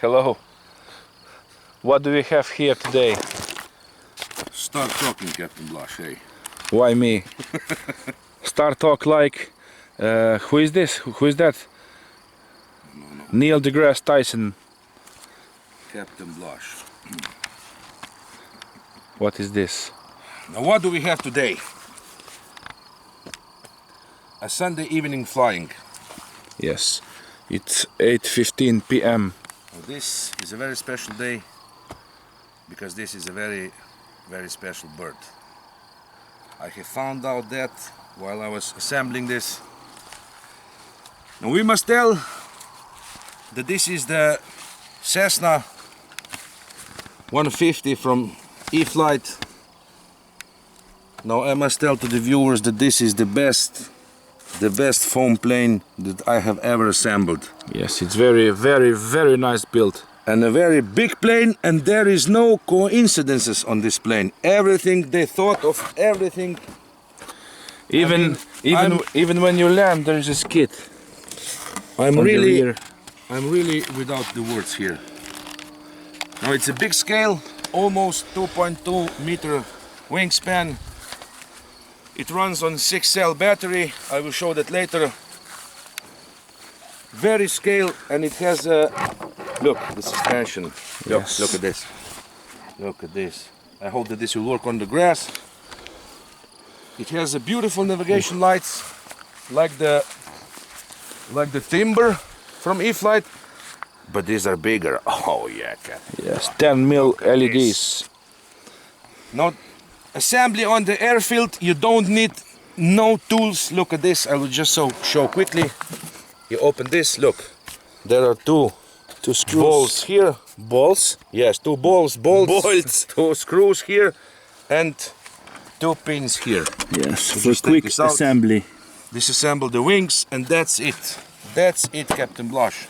Hello. What do we have here today? Start talking, Captain Blush, hey. Why me? Start talk like... who is this? Who is that? No. Neil deGrasse Tyson. Captain Blush. What is this? Now what do we have today? A Sunday evening flying. Yes, it's 8:15 p.m. Now this is a very special day because this is a very, very special bird. I have found out that while I was assembling this. Now we must tell that this is the CESSNA 150 from E-FLITE. Now I must tell to the viewers that this is the best foam plane that I have ever assembled. Yes, it's very, very, very nice build. And a very big plane, and there is no coincidences on this plane. Everything, they thought of everything. Even when you land, there is a skid. I'm really without the words here. Now it's a big scale, almost 2.2 meter wingspan. It runs on 6-cell battery. I will show that later. Very scale, and it has a look, the suspension. Yes. Look at this. Look at this. I hope that this will work on the grass. It has a beautiful navigation lights, like the timber from E-FLITE, but these are bigger. Oh yeah, Cat. Yes, 10 mil LEDs. Now, assembly on the airfield, you don't need no tools. Look at this. I will just show quickly. You open this. Look, there are two screws. Balls here. Balls? Yes, two balls. Bolts. Two screws here, and two pins here. Yes, So for just take quick this out. assembly. Disassemble the wings, and that's it. That's it, Captain Blush.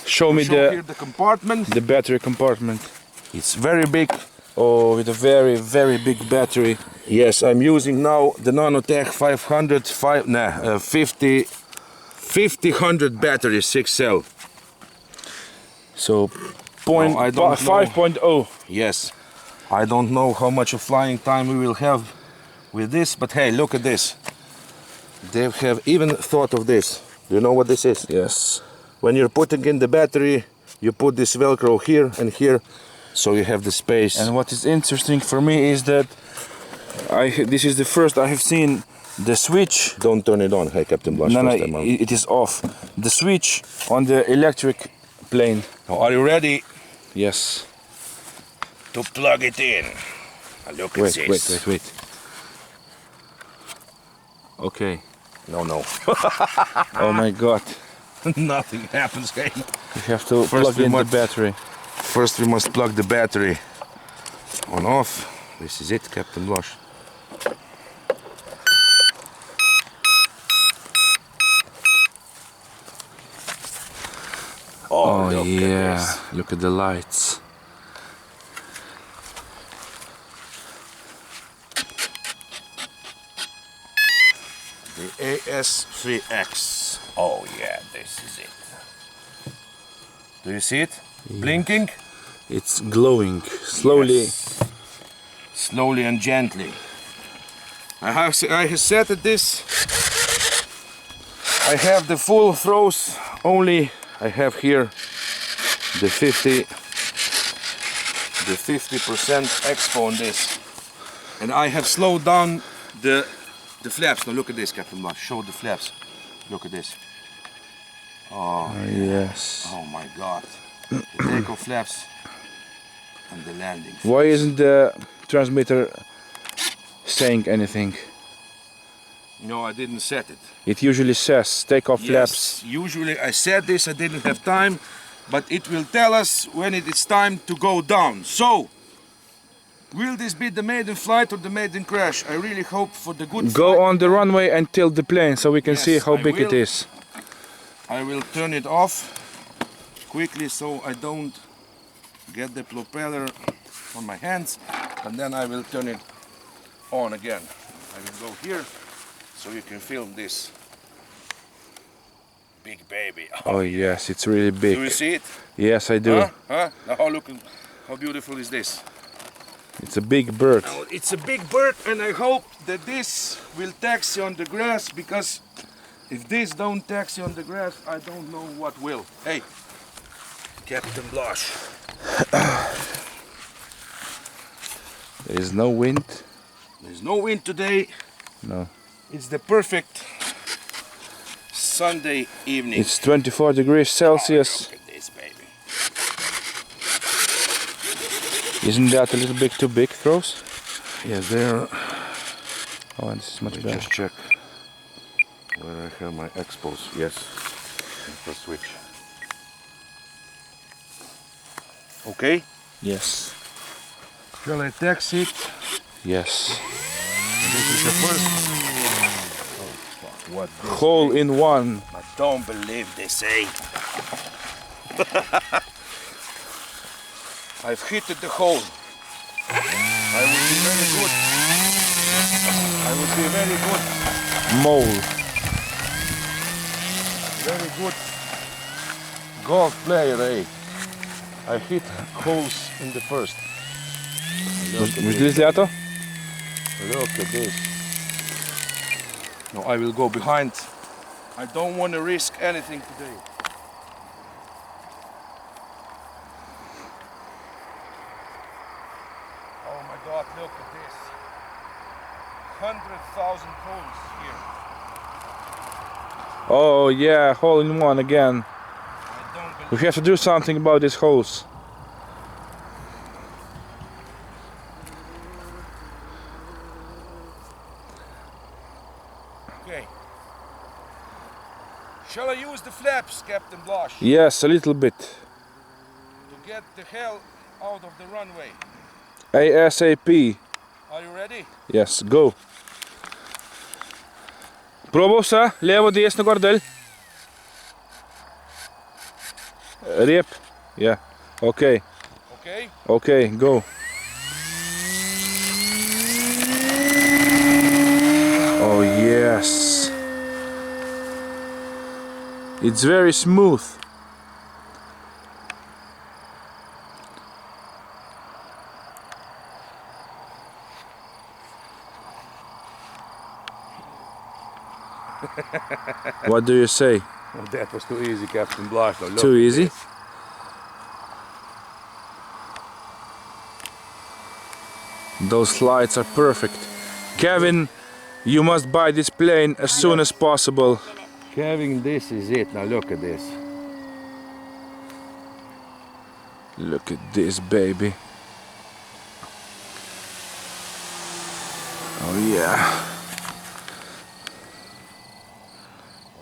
Show me Here the compartment. the battery compartment. It's very big. Oh, with a very, very big battery. Yes, I'm using now the Nanotech 50-100 battery, 6-cell. So, I don't know. 5.0. Yes, I don't know how much of flying time we will have with this, but hey, look at this. They have even thought of this. Do you know what this is? Yes. When you're putting in the battery, you put this Velcro here and here, so you have the space. And what is interesting for me is that this is the first I have seen the switch. Don't turn it on, hey Captain Blush. No, first time on. it is off. The switch on the electric plane. Now, are you ready Yes. to plug it in? Now look at this. Wait. Okay. No. Oh my God. Nothing happens, hey. You have to plug in the battery. First we must plug the battery on off. This is it, Captain Blush. Oh look yeah, at this. look at the lights. The AS3X. Oh yeah, this is it. Do you see it? Yeah. Blinking? It's glowing slowly. Yes. Slowly and gently. I have set it this. I have the full throws only. I have here the 50% expo on this, and I have slowed down the flaps. Now look at this, Captain Blush. Show the flaps. Look at this. Oh Yes. Oh my God. The takeoff flaps and the landing flaps. Why isn't the transmitter saying anything? No, I didn't set it. It usually says takeoff Yes, flaps. usually I said this, I didn't have time, but it will tell us when it is time to go down. So, will this be the maiden flight or the maiden crash? I really hope for the good Go flight. on the runway and tilt the plane so we can Yes, see how I big it will. is. I will turn it off quickly so I don't get the propeller on my hands, and then I will turn it on again. I will go here so you can film this big baby. Oh yes, it's really big. Do you see it? Yes, I do. Huh? Huh? Now look, how beautiful is this? It's a big bird. Now, it's a big bird, and I hope that this will taxi on the grass, because if this don't taxi on the grass, I don't know what will. Hey, Captain Blush. There is no wind. There's no wind today. No. It's the perfect Sunday evening. It's 24 degrees Celsius. Oh, look at this, baby. Isn't that a little bit too big, Throws? Yes, there. Oh, this is much Let me better. just check where I have my expos. Yes, the switch. Okay. Yes. Shall I taxi it? Yes. This is the first. Oh, fuck, what this Hole thing? in one. I don't believe this, eh? I've hit the hole. I would be very good. I would be very good. Mole. Very good golf player, eh? I hit holes in the first. Можешь лето? Look at this. No, I will go behind. I don't want to risk anything today. Oh my God, look at this. 100,000 holes here. Oh yeah, hole in one again. I don't believe. We have to do something about these holes. Okay. Shall I use the flaps, Captain Blush, Yes, a little bit. to get the hell out of the runway? ASAP. Are you ready? Yes, go. Пробвал се, лево, десно, гордел. Реп. Yeah. Okay. Okay. Okay, go. Oh yes. It's very smooth. What do you say? Oh, that was too easy, Captain Blush. Now, look Too at easy? this. Those slides are perfect. Kevin, you must buy this plane as soon as possible. Kevin, this is it. Now look at this. Look at this baby. Oh yeah.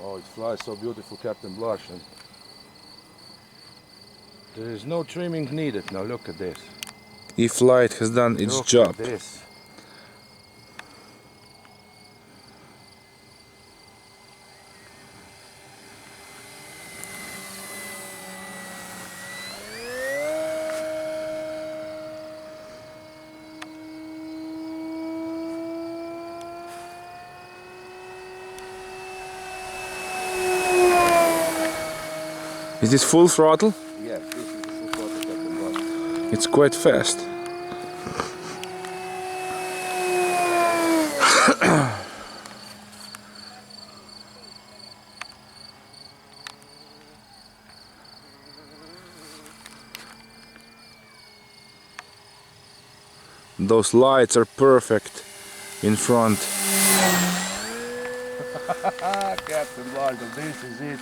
Oh, it flies so beautiful, Captain Blush. And there is no trimming needed. Now look at this. E-FLITE has done its Look job. at this. Is this full throttle? Yes, this is the full throttle, Captain Blush. It's quite fast. Those lights are perfect in front. Captain Blush, this is it.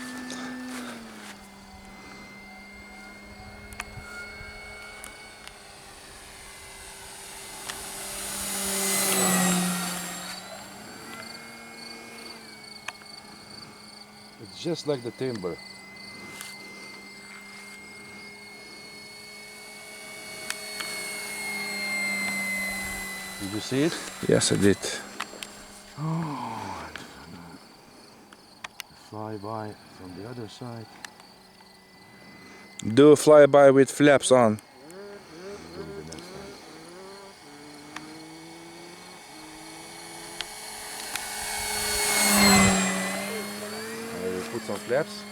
It's just like the timber. Did you see it? Yes, I did. Oh, fly by from the other side. Do a flyby with flaps on. Do it the next time. Put some flaps.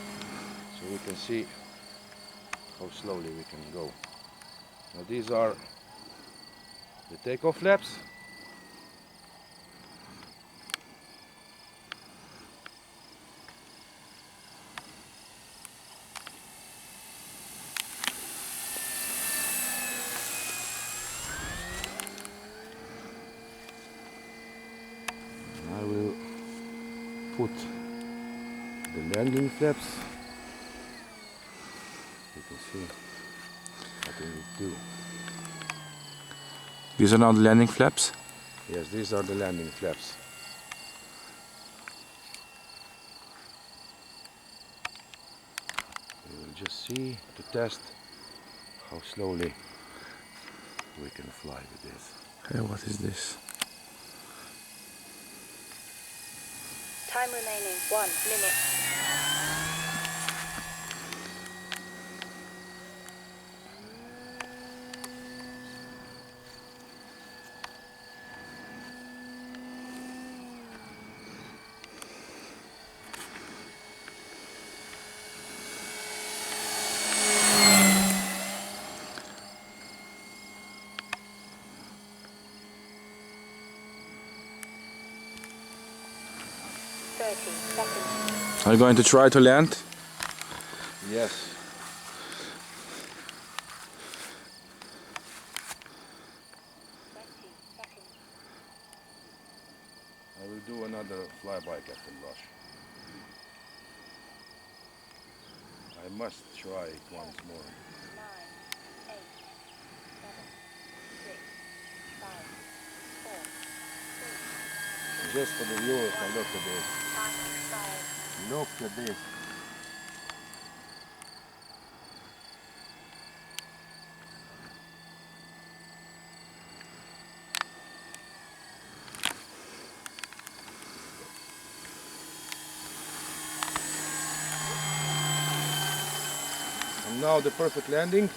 so we can see how slowly we can go. Now these are the takeoff flaps. I will put the landing flaps. You can see what we need to do. These are now the landing flaps. Yes, these are the landing flaps. We will just see to test how slowly we can fly with this. Hey, what is this? Time remaining 1 minute. Seconds. Are you going to try to land? Yes. I will do another flyby, Captain Lush. I must try it once more. 9, 8, 7, 6, 5, 4, 3. Just for the viewers, now look at this. Time expired. Look at this. And now the perfect landing.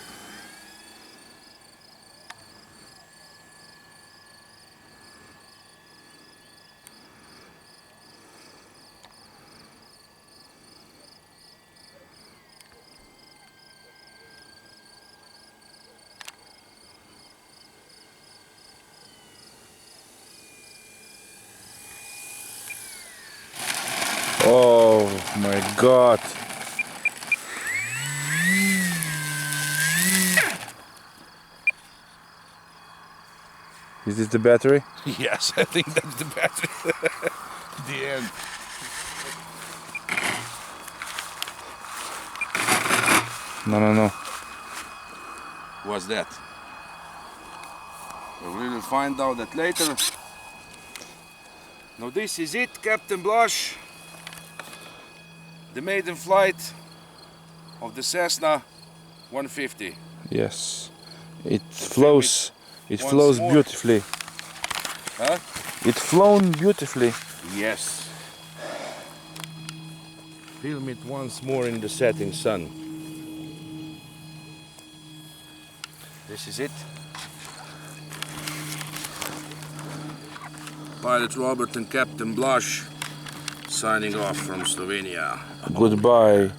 Oh my God! Is this the battery? Yes, I think that's the battery. The end. No. What's that? We will find out that later. Now this is it, Captain Blush. The maiden flight of the CESSNA 150. Yes. It flows. It once flows more. beautifully. Huh? It's flown beautifully. Yes. Film it once more in the setting sun. This is it. Pilot Robert and Captain Blush signing off from Slovenia. Goodbye.